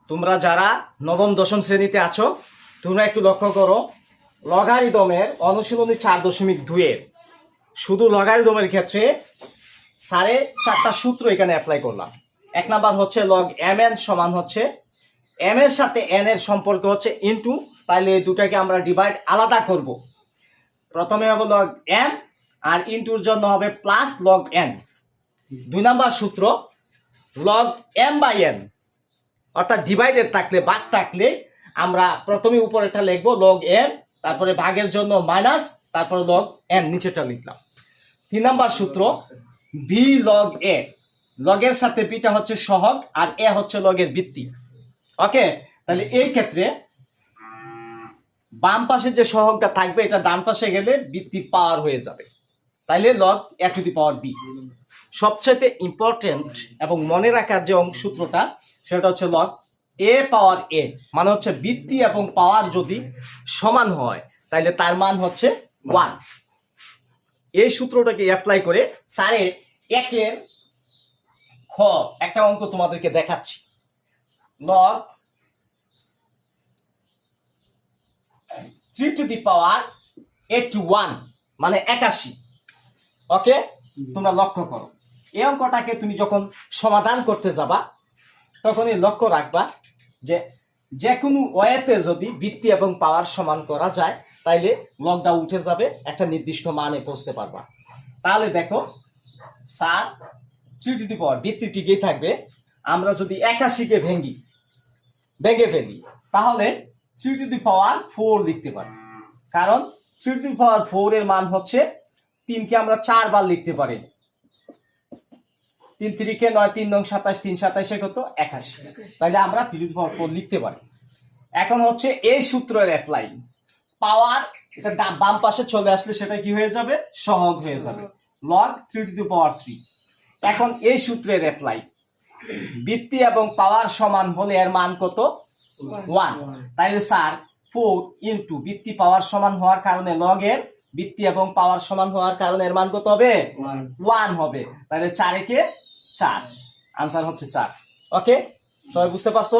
তোমরা যারা নবম দশম শ্রেণীতে আছো তোমরা একটু লক্ষ্য করো, লগারিদমের অনুশীলনী 4.2 এর শুধু লগারিদমের ক্ষেত্রে সাড়ে 4টা সূত্র এখানে অ্যাপ্লাই করলাম। এক নাম্বার হচ্ছে লগ এম এন সমান হচ্ছে এম এর সাথে এন এর সম্পর্ক হচ্ছে ইনটু, তাহলে এই দুটাকে আমরা ডিভাইড আলাদা করব। প্রথমে হবে লগ এম আর ইনটুর জন্য হবে প্লাস লগ এন। 2 নাম্বার সূত্র লগ এম বাই এন, অর্থাৎ ডিভাইডেড থাকলে ভাগ থাকলে আমরা প্রথমে উপরেটা লিখবো লগ এম, তারপরে ভাগের জন্য মাইনাস, তারপরে লগ এন নিচেটা লিখলাম। 3 নাম্বার সূত্র বি লগ এ, লগের সাথে বিটা হচ্ছে সহগ আর এ হচ্ছে লগের ভিত্তি। ওকে, তাহলে এই ক্ষেত্রে বাম পাশে যে সহগটা থাকবে এটা ডান পাশে গেলে ভিত্তি পাওয়ার হয়ে যাবে, তাইলে log a to the power b. সবচেয়ে ইম্পর্টেন্ট এবং মনে রাখার যে সূত্রটা সেটা হচ্ছে লগ এ পাওয়ার এ, মানে হচ্ছে ভিত্তি এবং পাওয়ার যদি সমান হয় তাহলে তার মান হচ্ছে 1। এই সূত্রটাকে অ্যাপ্লাই করে স্যারের একের খ একটা অঙ্ক তোমাদেরকে দেখাচ্ছি। লগ 3 টু দি পাওয়ার 81 মানে 81। ওকে, তোমরা লক্ষ্য করো এই অঙ্কটাকে তুমি যখন সমাধান করতে যাবা তখনই লক্ষ্য রাখবা যে যে কোনো ওয়েতে যদি ভিত্তি এবং পাওয়ার সমান করা যায় তাইলে লগটা উঠে যাবে, একটা নির্দিষ্ট মানে পৌঁছতে পারবা। তাহলে দেখো স্যার 3 টু দি পাওয়ার ভিত্তি টিকেই থাকবে, আমরা যদি 81কে ভেঙে ফেলি তাহলে 3 টু দি পাওয়ার 4 লিখতে পারি, কারণ 3 টু দি পাওয়ার 4 এর মান হচ্ছে 3কে আমরা 4 বার লিখতে পারি। 3 3 9 3 9 27 3 27 কত 81, তাহলে আমরা 3 টু দি পাওয়ার 4 লিখতে পারি। এখন হচ্ছে এই সূত্রের অ্যাপ্লাই, পাওয়ার এটা বাম পাশে চলে আসলে সেটা কি হয়ে যাবে, সহগ হয়ে যাবে, লগ 3 টু দি পাওয়ার 3। এখন এই সূত্রের অ্যাপ্লাই, ভিত্তি এবং পাওয়ার সমান হলে এর মান কত 1, তাইলে স্যার 4 ইনটু ভিত্তি পাওয়ার সমান হওয়ার কারণে লগের ভিত্তি এবং পাওয়ার সমান হওয়ার কারণে এর মান কত হবে 1 হবে, তাহলে 4 একে 4, আনসার হচ্ছে 4। ওকে, সবাই বুঝতে পারছো?